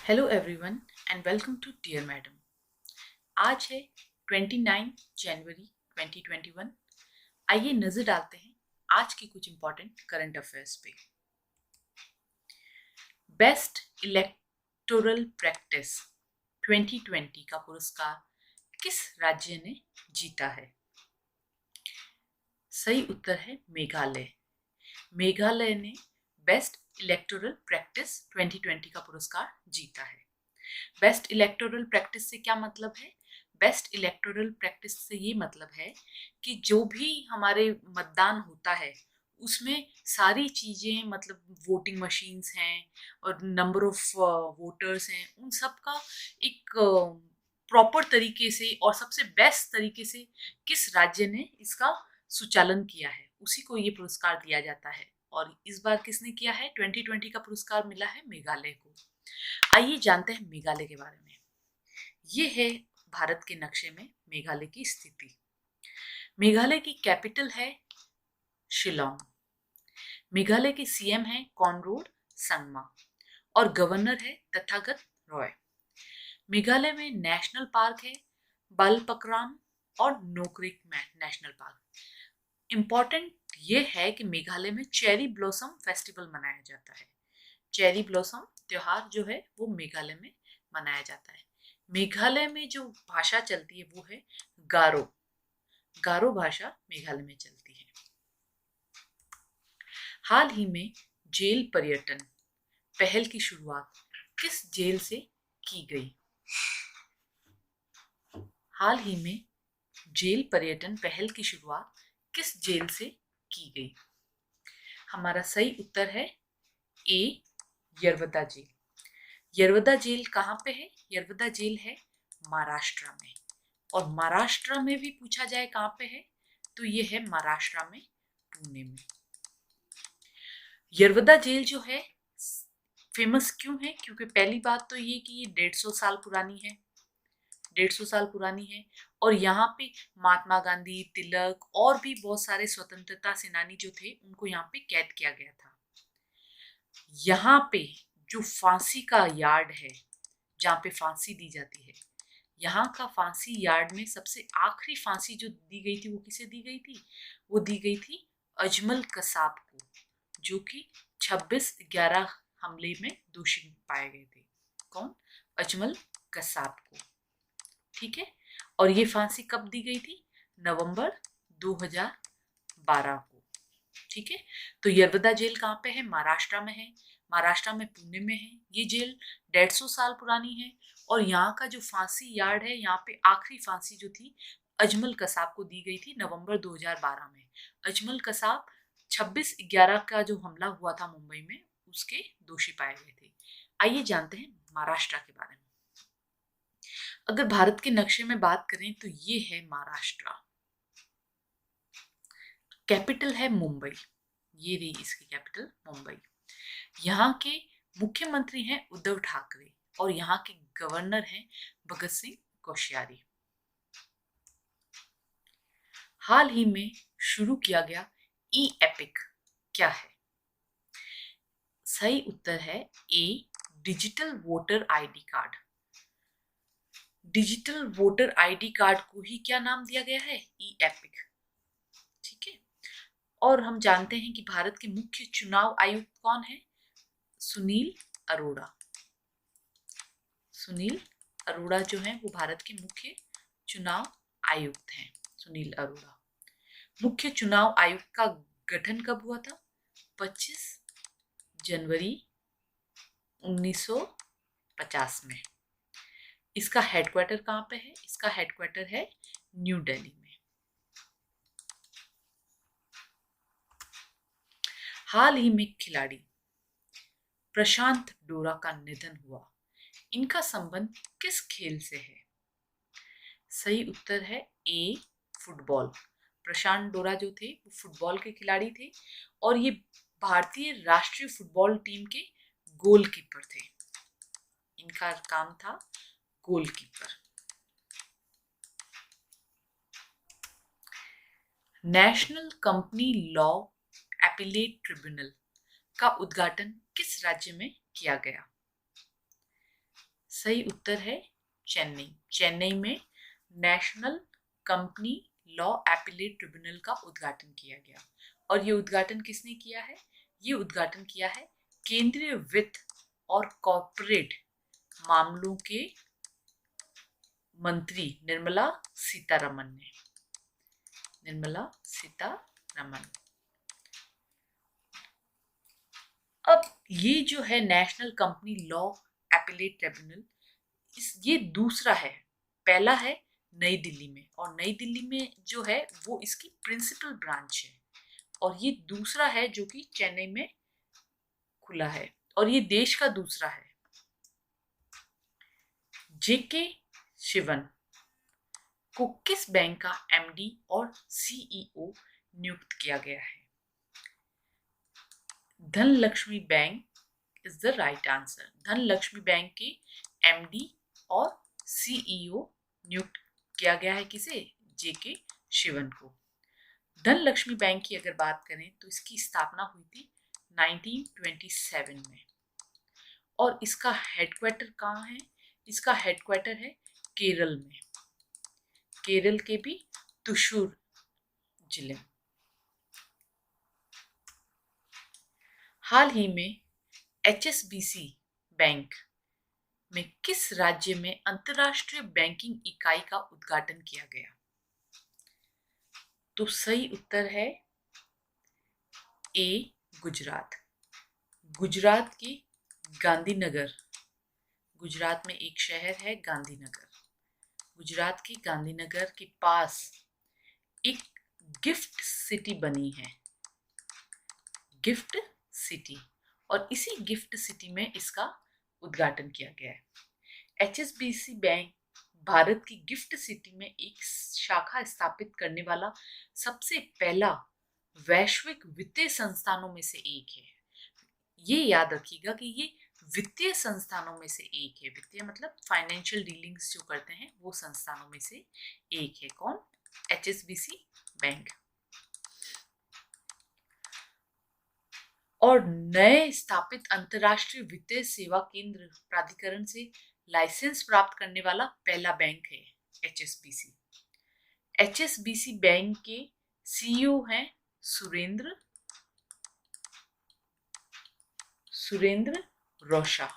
Hello everyone and welcome to dear madam. आज है 29 जनवरी 2021। आइए नजर डालते हैं आज की कुछ इंपॉर्टेंट करंट अफेयर्स पे। बेस्ट इलेक्टोरल प्रैक्टिस 2020 का पुरस्कार किस राज्य ने जीता है? सही उत्तर है मेघालय। मेघालय ने बेस्ट इलेक्टोरल प्रैक्टिस 2020 का पुरस्कार जीता है। बेस्ट इलेक्टोरल प्रैक्टिस से क्या मतलब है? बेस्ट इलेक्टोरल प्रैक्टिस से ये मतलब है कि जो भी हमारे मतदान होता है उसमें सारी चीजें, मतलब वोटिंग मशीन्स हैं और नंबर ऑफ वोटर्स हैं, उन सब का एक प्रॉपर तरीके से और सबसे बेस्ट तरीके से किस राज्य ने इसका सुचालन किया है, उसी को ये पुरस्कार दिया जाता है। और इस बार किसने किया है? 2020 का पुरस्कार मिला है मेघालय को। आइए जानते हैं मेघालय के बारे में। ये है भारत के नक्शे में मेघालय की स्थिति। मेघालय की कैपिटल है शिलोंग। मेघालय के सीएम है कॉनराड संगमा और गवर्नर है तथागत रॉय। मेघालय में नेशनल पार्क है बालपक्राम और नोकरेक नेशनल पार्क। इम्पॉर्टेंट ये है कि मेघालय में चेरी ब्लॉसम फेस्टिवल मनाया जाता है। चेरी ब्लॉसम त्योहार जो है वो मेघालय में मनाया जाता है। मेघालय में जो भाषा चलती है वो है गारो। गारो भाषा मेघालय में चलती है। हाल ही में जेल पर्यटन पहल की शुरुआत किस जेल से की गई? हाल ही में जेल पर्यटन पहल की शुरुआत किस जेल से की गई? हमारा सही उत्तर है ए, यरवदा जेल। यरवदा जेल कहाँ पे है? यरवदा जेल है महाराष्ट्र में। और महाराष्ट्र में भी पूछा जाए कहाँ पे है तो ये है महाराष्ट्र में, पुणे में। यरवदा जेल जो है फेमस क्यों है? क्योंकि पहली बात तो ये कि ये 150 साल पुरानी है। 150 साल पुरानी है और यहाँ पे महात्मा गांधी, तिलक और भी बहुत सारे स्वतंत्रता सेनानी जो थे उनको यहाँ पे कैद किया गया था। यहाँ पे जो फांसी का यार्ड है, जहाँ पे फांसी दी जाती है, यहाँ का फांसी यार्ड में सबसे आखिरी फांसी जो दी गई थी वो किसे दी गई थी? वो दी गई थी अजमल कसाब को, जो कि 26/11 हमले में दोषी पाए गए थे। कौन? अजमल कसाब को। ठीक है। और ये फांसी कब दी गई थी? नवंबर 2012 को। ठीक है। तो यरवदा जेल कहाँ पे है? महाराष्ट्र में है। महाराष्ट्र में पुणे में है। ये जेल 150 साल पुरानी है और यहाँ का जो फांसी यार्ड है, यहाँ पे आखिरी फांसी जो थी अजमल कसाब को दी गई थी नवंबर 2012 में। अजमल कसाब 26/11 का जो हमला हुआ था मुंबई में, उसके दोषी पाए गए थे। आइए जानते हैं महाराष्ट्र के बारे में। अगर भारत के नक्शे में बात करें तो ये है महाराष्ट्र। कैपिटल है मुंबई। ये रही इसकी कैपिटल मुंबई। यहाँ के मुख्यमंत्री हैं उद्धव ठाकरे और यहाँ के गवर्नर हैं भगत सिंह कोश्यारी। हाल ही में शुरू किया गया ई एपिक क्या है? सही उत्तर है A, digital voter ID card. Digital voter ID card को ही क्या नाम दिया गया है? E EPIC. ठीक है। और हम जानते हैं कि भारत के मुख्य चुनाव आयुक्त कौन है? सुनील अरोड़ा। सुनील अरोड़ा जो है वो भारत के मुख्य चुनाव आयुक्त हैं। सुनील अरोड़ा। मुख्य चुनाव आयुक्त का गठन कब हुआ था? 25 जनवरी 1950 में। इसका हेडक्वार्टर कहाँ पे है? इसका हेडक्वार्टर है न्यू दिल्ली में। हाल ही में खिलाड़ी प्रशांत डोरा का निधन हुआ। इनका संबंध किस खेल से है? सही उत्तर है ए, फुटबॉल। प्रशांत डोरा जो थे वो फुटबॉल के खिलाड़ी थे और ये भारतीय राष्ट्रीय फुटबॉल टीम के गोलकीपर थे। इनका काम था goalkeeper. National company law appellate tribunal का उद्घाटन किस राज्य में किया गया? सही उत्तर है चेन्नई। चेन्नई में national company law appellate tribunal का उद्घाटन किया गया। और ये उद्घाटन किसने किया है? ये उद्घाटन किया है केंद्रीय वित्त और कॉर्पोरेट मामलों के मंत्री निर्मला सीतारमन ने। निर्मला सीतारमन। अब ये जो है national company law appellate tribunal, ये दूसरा है। पहला है नई दिल्ली में, और नई दिल्ली में जो है वो इसकी प्रिंसिपल ब्रांच है। और ये दूसरा है जो कि चेन्नई में खुला है, और ये देश का दूसरा है। जेके शिवन को किस बैंक का एमडी और सीईओ नियुक्त किया गया है? Dhanlaxmi bank is the right answer. Dhanlaxmi bank के एमडी और सीईओ नियुक्त किया गया है किसे? जेके शिवन को। धनलक्ष्मी बैंक की अगर बात करें तो इसकी स्थापना हुई थी 1927 में। और इसका हेडक्वार्टर कहाँ है? इसका हेडक्वार्टर है केरल में, केरल के भी त्रिशूर जिले में। हाल ही में एचएसबीसी बैंक में किस राज्य में अंतर्राष्ट्रीय बैंकिंग इकाई का उद्घाटन किया गया? तो सही उत्तर है ए, गुजरात। गुजरात की गांधीनगर, गुजरात में एक शहर है गांधीनगर। गुजरात की गांधीनगर के पास एक गिफ्ट सिटी बनी है, गिफ्ट सिटी, और इसी गिफ्ट सिटी में इसका उद्घाटन किया गया है। एचएसबीसी बैंक भारत की गिफ्ट सिटी में एक शाखा स्थापित करने वाला सबसे पहला वैश्विक वित्तीय संस्थानों में से एक है। ये याद रखिएगा कि ये वित्तीय संस्थानों में से एक है। वित्तीय मतलब फाइनेंशियल डीलिंग्स जो करते हैं वो संस्थानों में से एक है। कौन? HSBC bank. और नए स्थापित अंतर्राष्ट्रीय वित्तीय सेवा केंद्र प्राधिकरण से लाइसेंस प्राप्त करने वाला पहला बैंक है एचएसबीसी। एचएसबीसी बैंक के सीईओ हैं सुरेंद्र रोशा।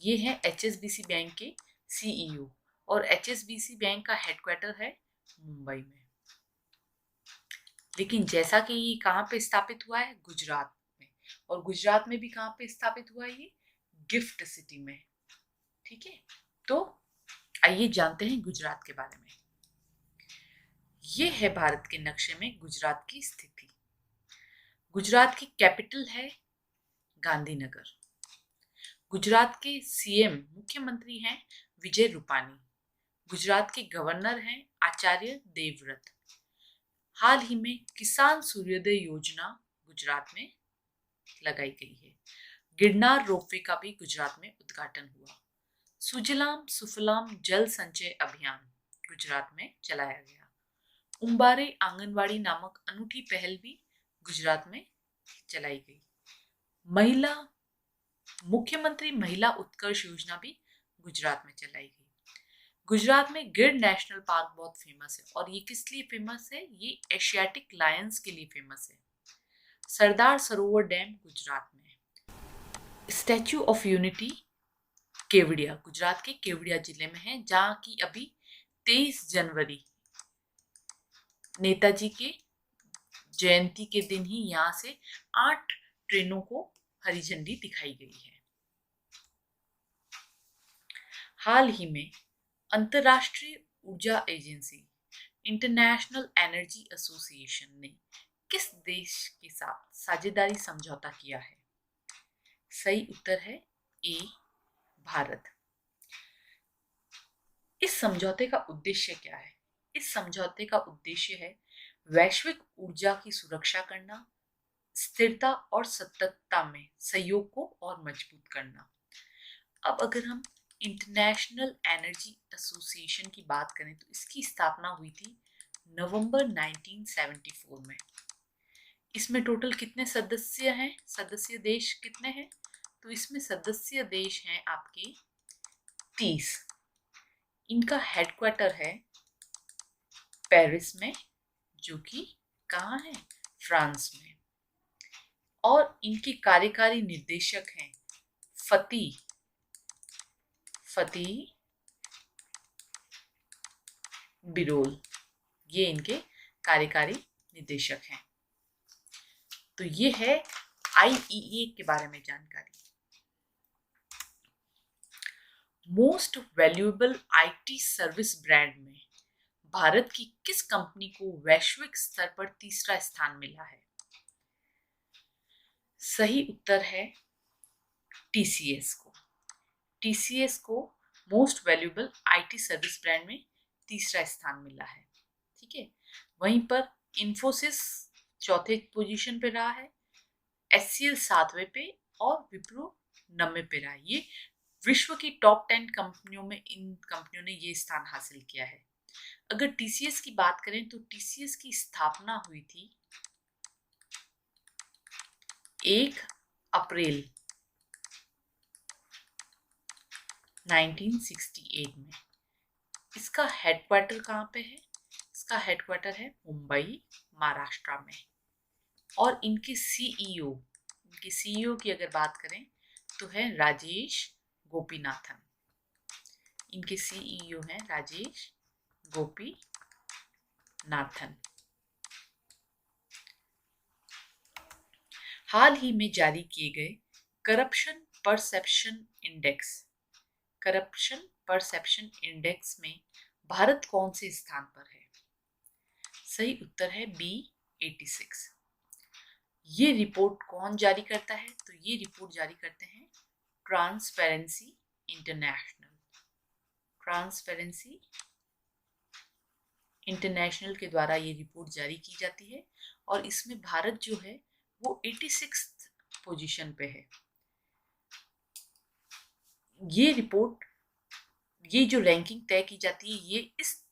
ये है एचएसबीसी बैंक के सीईओ, और एचएसबीसी बैंक का हेडक्वार्टर है मुंबई में। लेकिन जैसा कि ये कहाँ पे स्थापित हुआ है? गुजरात में। और गुजरात में भी कहाँ पे स्थापित हुआ है? ये गिफ्ट सिटी में। ठीक है, तो आइए जानते हैं गुजरात के बारे में। ये है भारत के नक्शे में गुजरात की स्थिति। गुजरात की कैपिटल है गांधीनगर। गुजरात के सीएम मुख्यमंत्री हैं विजय रूपानी। गुजरात के गवर्नर हैं आचार्य देवव्रत। हाल ही में किसान सूर्योदय योजना गुजरात में लगाई गई है। गिरनार रोपवे का भी गुजरात में उद्घाटन हुआ। सुजलाम सुफलाम जल संचय अभियान गुजरात में चलाया गया। उम्बारे आंगनवाड़ी नामक अनूठी पहल भी गुजरात में चलाई गई। महिला मुख्यमंत्री महिला उत्कर्ष योजना भी गुजरात में चलाई गई। गुजरात में गिर नेशनल पार्क बहुत फेमस है, और ये किस लिए फेमस है? ये एशियाटिक लायंस के लिए फेमस है। सरदार सरोवर डैम गुजरात में। Statue of unity Kevadia Gujarat के केवड़िया जिले में है, जहाँ की अभी 23 जनवरी नेताजी के जयंती के दिन ही यहाँ से 8 ट्रेनों को हरी झंडी दिखाई गई है। हाल ही में अंतर्राष्ट्रीय ऊर्जा एजेंसी इंटरनेशनल एनर्जी एसोसिएशन ने किस देश के साथ साझेदारी समझौता किया है? सही उत्तर है ए, भारत। इस समझौते का उद्देश्य क्या है? इस समझौते का उद्देश्य है वैश्विक ऊर्जा की सुरक्षा करना, स्थिरता और सततता में सहयोग को और मजबूत करना। अब अगर हम इंटरनेशनल एनर्जी एसोसिएशन की बात करें तो इसकी स्थापना हुई थी नवंबर 1974 में। इसमें टोटल कितने सदस्य हैं? सदस्य देश कितने हैं? तो इसमें सदस्य देश हैं आपके 30। इनका हेडक्वार्टर है पेरिस में, जो कि कहाँ है, फ्रांस में। और इनके कार्यकारी निर्देशक हैं फती बिरोल। ये इनके कार्यकारी निदेशक हैं। तो ये है आईईए के बारे में जानकारी। Most valuable IT service brand में भारत की किस कंपनी को वैश्विक स्तर पर तीसरा स्थान मिला है? सही उत्तर है टीसीएस को। टीसीएस को most valuable IT service brand में तीसरा स्थान मिला है। ठीक है। वहीं पर इन्फोसिस चौथे पोजीशन पे रहा है, एचसीएल 7वें पे और विप्रो 9वें पे रहा है। ये विश्व की टॉप 10 कंपनियों में इन कंपनियों ने ये स्थान हासिल किया है। अगर टीसीएस की बात करें तो टीसीएस की स्थापना हुई थी 1 अप्रैल 1968 में। इसका हेडक्वार्टर कहाँ पे है? इसका हेडक्वार्टर है मुंबई, महाराष्ट्र में। और इनके सीईओ की अगर बात करें तो है राजेश गोपीनाथन। इनके सीईओ हैं राजेश गोपीनाथन। हाल ही में जारी किए गए करप्शन परसेप्शन इंडेक्स में भारत कौन से स्थान पर है? सही उत्तर है बी 86। ये रिपोर्ट कौन जारी करता है? तो ये रिपोर्ट जारी करते हैं ट्रांसपेरेंसी इंटरनेशनल के द्वारा ये रिपोर्ट जारी की जाती है। और इसमें भारत जो है वो 86 पोजीशन पे है। ये रिपोर्ट, ये जो रैंकिंग तय की जाती है, ये इस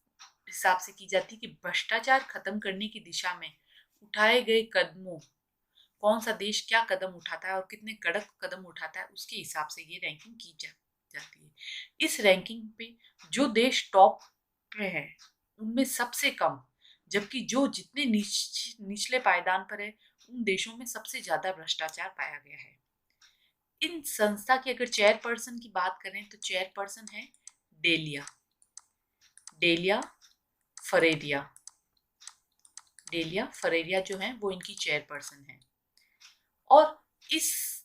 हिसाब से की जाती है कि भ्रष्टाचार खत्म करने की दिशा में उठाए गए कदमों, कौन सा देश क्या कदम उठाता है और कितने कड़क कदम उठाता है, उसके हिसाब से ये रैंकिंग की जाती है। इस रैंकिंग पे जो देश टॉप पे है उनमें सबसे कम, जबकि जो जितने निचले पायदान पर है उन देशों में सबसे ज्यादा भ्रष्टाचार पाया गया है। इन संस्था की अगर चेयरपर्सन की बात करें तो चेयरपर्सन है डेलिया फरेरिया जो है वो इनकी चेयरपर्सन है। और इस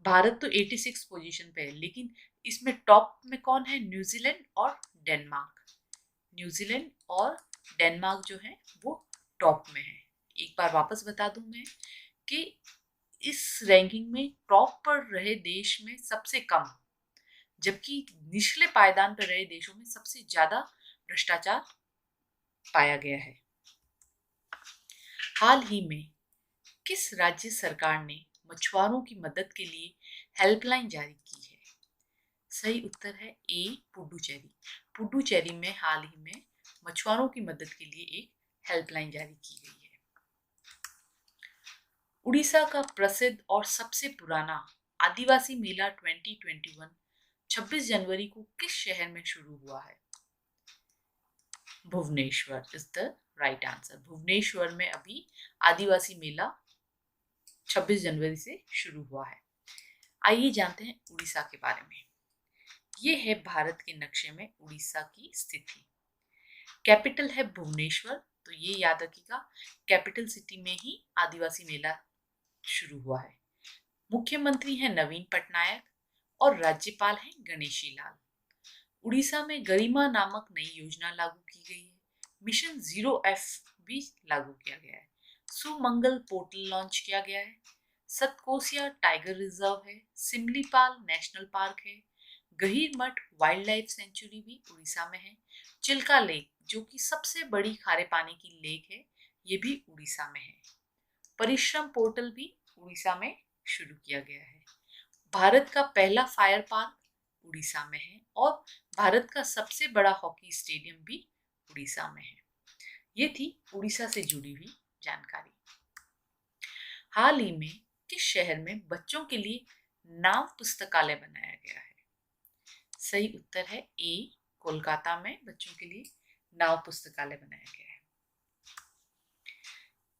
भारत तो 86 पोजीशन पे है, लेकिन इसमें टॉप में कौन है? न्यूजीलैंड और डेनमार्क जो है वो टॉप में है। एक बार वापस बता दूं मैं कि इस रैंकिंग में टॉप पर रहे देश में सबसे कम, जबकि निचले पायदान पर रहे देशों में सबसे ज्यादा भ्रष्टाचार पाया गया है। हाल ही में किस राज्य सरकार ने मछुआरों की मदद के लिए हेल्पलाइन जारी की है? सही उत्तर है ए पुडुचेरी में हाल ही में मछुआरों की मदद के लिए एक हेल्पलाइन जारी की गई है। उड़ीसा का प्रसिद्ध और सबसे पुराना आदिवासी मेला 2021 26 जनवरी को किस शहर में शुरू हुआ है? Bhubaneswar is the right answer. Bhubaneswar में अभी आदिवासी मेला 26 जनवरी से शुरू हुआ है। आइए जानते हैं उड़ीसा के बारे में। ये है भारत के नक्शे में उड़ीसा की स्थिति। कैपिटल है भुवनेश्वर, तो ये याद रखिएगा, कैपिटल सिटी में ही आदिवासी मेला शुरू हुआ है। मुख्यमंत्री हैं नवीन पटनायक और राज्यपाल हैं गणेशी लाल। उड़ीसा में गरिमा नामक नई योजना लागू की गई है। मिशन 0F भी लागू किया गया है। सुमंगल पोर्टल लॉन्च किया गया है। सतकोसिया टाइगर रिजर्व है। सिमलीपाल नेशनल पार्क है। गहीर मठ वाइल्ड लाइफ सेंचुरी भी उड़ीसा में है। चिल्का लेक जो कि सबसे बड़ी खारे पानी की लेक है, ये भी उड़ीसा में है। परिश्रम पोर्टल भी उड़ीसा में शुरू किया गया है। भारत का पहला फायर पार्क उड़ीसा में है और भारत का सबसे बड़ा हॉकी स्टेडियम भी उड़ीसा में है। ये थी उड़ीसा से जुड़ी हुई जानकारी। हाल ही में किस शहर में बच्चों के लिए नाव पुस्तकालय बनाया गया है? सही उत्तर है ए, कोलकाता में बच्चों के लिए नाव पुस्तकालय बनाया गया है।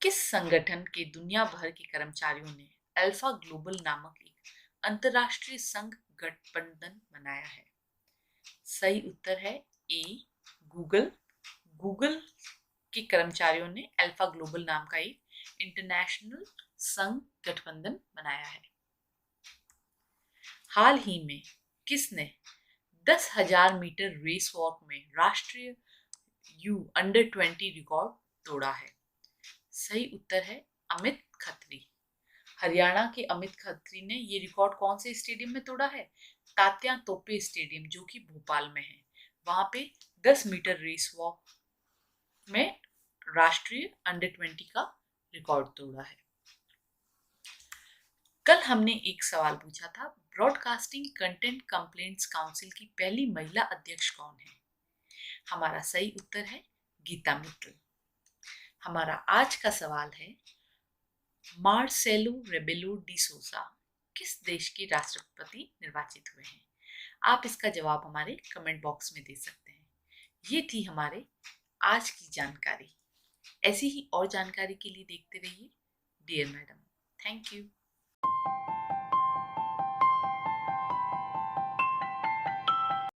किस संगठन के दुनिया भर के कर्मचारियों ने अल्फा ग्लोबल नामक एक अंतरराष्ट्रीय संघ गठबंधन बनाया है? सही उत्तर है ए, गूगल। गूगल के कर्मचारियों ने अल्फा ग्लोबल नाम का एक इंटरनेशनल संघ गठबंधन बनाया है। हाल ही में किसने 10,000 मीटर रेस वॉक में राष्ट्रीय U अंडर 20 रिकॉर्ड तोड़ा है? सही उत्तर है अमित खत्री। हरियाणा के अमित खत्री ने ये रिकॉर्ड कौन से स्टेडियम में तोड़ा है? तात्या तोपे स्टेडियम, जो कि भोपाल में है। वहां पे 10 मीटर रेस वॉक में राष्ट्रीय अंडर 20 का रिकॉर्ड तोड़ा है। कल हमने एक सवाल पूछा था, ब्रॉडकास्टिंग कंटेंट कंप्लेंट्स काउंसिल की पहली महिला अध्यक्ष कौन है? हमारा सही उत्तर है गीता मित्तल। हमारा आज का सवाल है, मार्सेलो रेबेलो डी सोसा किस देश के राष्ट्रपति निर्वाचित हुए हैं? आप इसका जवाब हमारे कमेंट बॉक्स में दे सकते हैं। ये थी हमारे आज की जानकारी। ऐसी ही और जानकारी के लिए देखते रहिए डियर मैडम। Thank you.